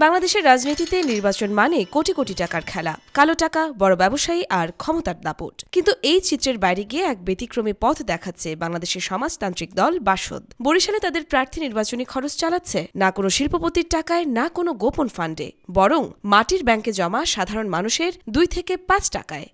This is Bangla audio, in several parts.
বাংলাদেশের রাজনীতিতে নির্বাচন মানে কোটি কোটি টাকার খেলা, কালো টাকা, বড় ব্যবসায়ী আর ক্ষমতার দাপট। কিন্তু এই চিত্রের বাইরে গিয়ে এক ব্যতিক্রমী পথ দেখাচ্ছে বাংলাদেশের সমাজতান্ত্রিক দল বাসদ। বরিশালে তাদের প্রার্থী নির্বাচনী খরচ চালাচ্ছে না কোনো শিল্পপতির টাকায়, না কোনো গোপন ফান্ডে, বরং মাটির ব্যাংকে জমা সাধারণ মানুষের 2 থেকে 5 টাকায়।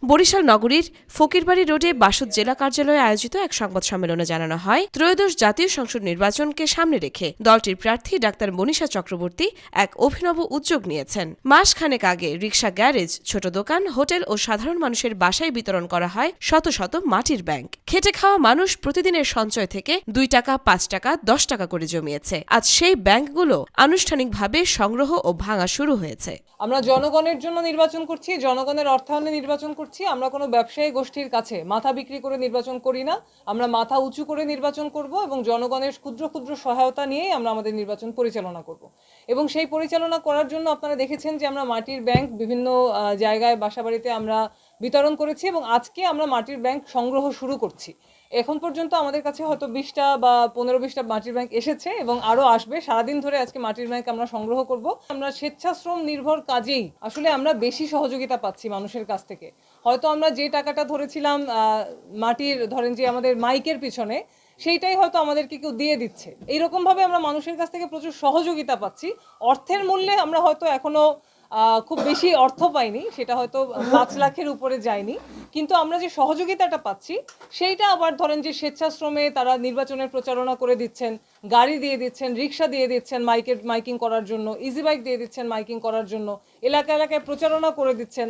বরিশাল নগরীর ফকিরবাড়ি রোডে বাসদ জেলা কার্যালয়ে আয়োজিত এক সংবাদ সম্মেলনে জানানো হয়, ত্রয়োদশ জাতীয় সংসদ নির্বাচনকে সামনে রেখে দলটির প্রার্থী ডাক্তার মনীষা চক্রবর্তী এক অভিনব উদ্যোগ নিয়েছেন। মাসখানেক আগে রিকশা, গ্যারেজ, ছোট দোকান, হোটেল ও সাধারণ মানুষের বাসায় বিতরণ করা হয় শত শত মাটির ব্যাংক। খেটে খাওয়া মানুষ প্রতিদিনের সঞ্চয় থেকে 2 টাকা, 5 টাকা, 10 টাকা করে জমিয়েছে। আজ সেই ব্যাংকগুলো আনুষ্ঠানিকভাবে সংগ্রহ ও ভাঙা শুরু হয়েছে। আমরা জনগণের জন্য নির্বাচন করছি, জনগণের অর্থায়নে নির্বাচন করছি। আমরা কোনো ব্যবসায়ী গোষ্ঠীর কাছে মাথা বিক্রি করে নির্বাচন করি না। আমরা মাথা উঁচু করে নির্বাচন করব এবং জনগণের ক্ষুদ্র ক্ষুদ্র সহায়তা নিয়েই আমরা আমাদের নির্বাচন পরিচালনা করব। এবং সেই পরিচালনা করার জন্য আপনারা দেখেছেন যে আমরা মাটির ব্যাংক বিভিন্ন জায়গায়, বাসাবাড়িতে আমরা বিতরণ করেছি এবং আজকে আমরা মাটির ব্যাংক সংগ্রহ শুরু করছি। এখন পর্যন্ত আমাদের কাছে হয়তো 20টা বা 15-20টা মাটির ব্যাংক এসেছে এবং আরও আসবে। সারাদিন ধরে আজকে মাটির ব্যাংক আমরা সংগ্রহ করব। আমরা স্বেচ্ছাশ্রম নির্ভর কাজেই আসলে আমরা বেশি সহযোগিতা পাচ্ছি মানুষের কাছ থেকে। হয়তো আমরা যে টাকাটা ধরেছিলাম মাটির, ধরেন যে আমাদের মাইকের পিছনে, সেইটাই হয়তো আমাদেরকে কেউ দিয়ে দিচ্ছে। এইরকমভাবে আমরা মানুষের কাছ থেকে প্রচুর সহযোগিতা পাচ্ছি। অর্থের মূল্যে আমরা হয়তো এখনো খুব বেশি অর্থ পাইনি, সেটা হয়তো 5 লাখের উপরে যায়নি, কিন্তু আমরা যে সহযোগিতাটা পাচ্ছি সেইটা আবার ধরেন যে স্বেচ্ছাশ্রমে তারা নির্বাচনের প্রচারণা করে দিচ্ছেন, গাড়ি দিয়ে দিচ্ছেন, রিক্সা দিয়ে দিচ্ছেন মাইকিং করার জন্য, ইজি বাইক দিয়ে দিচ্ছেন মাইকিং করার জন্য, এলাকা এলাকায় প্রচারণা করে দিচ্ছেন।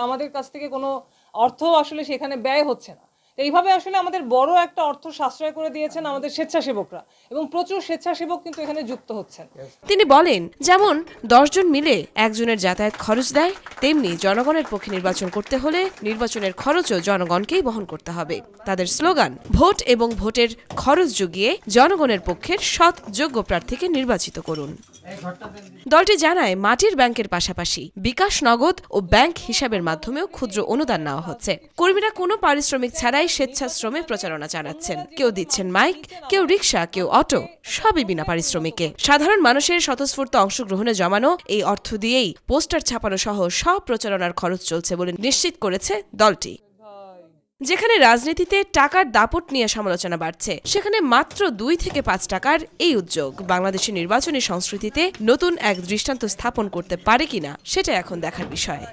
আমাদের কাছ থেকে কোনো অর্থ আসলে সেখানে ব্যয় হচ্ছে না। এইভাবে আসলে আমাদের বড় একটা অর্থ সাশ্রয় করে দিয়েছেন আমাদের স্বেচ্ছাসেবকরা, এবং প্রচুর স্বেচ্ছাসেবক কিন্তু এখানে যুক্ত হচ্ছেন। তিনি বলেন, যেমন 10 জন মিলে একজনের যাতায়াত খরচ দেয়, তেমনি জনগণের পক্ষে নির্বাচন করতে হলে নির্বাচনের খরচও জনগণকেই বহন করতে হবে। তাদের স্লোগান, ভোট এবং ভোটের খরচ জুগিয়ে জনগণের পক্ষের সৎ যোগ্য প্রার্থীকে নির্বাচিত করুন। দলটি জানায়, মাটির ব্যাংকের পাশাপাশি বিকাশ, নগদ ও ব্যাংক হিসাবের মাধ্যমেও ক্ষুদ্র অনুদান নেওয়া হচ্ছে। কর্মীরা কোনো পারিশ্রমিক ছাড়াই স্বেচ্ছাশ্রমে প্রচারণা চালাচ্ছেন। কেউ দিচ্ছেন মাইক, কেউ রিক্সা, কেউ অটো, সবই বিনা পারিশ্রমিকে। সাধারণ মানুষের স্বতঃস্ফূর্ত অংশগ্রহণে জমানো এই অর্থ দিয়েই পোস্টার ছাপানো সহ সব প্রচারণার খরচ চলছে বলে নিশ্চিত করেছে দলটি। যেখানে রাজনীতিতে টাকার দাপট নিয়ে সমালোচনা বাড়ছে, সেখানে মাত্র 2 থেকে 5 টাকার এই উদ্যোগ বাংলাদেশের নির্বাচনী সংস্কৃতিতে নতুন এক দৃষ্টান্ত স্থাপন করতে পারে কিনা, সেটা এখন দেখার বিষয়।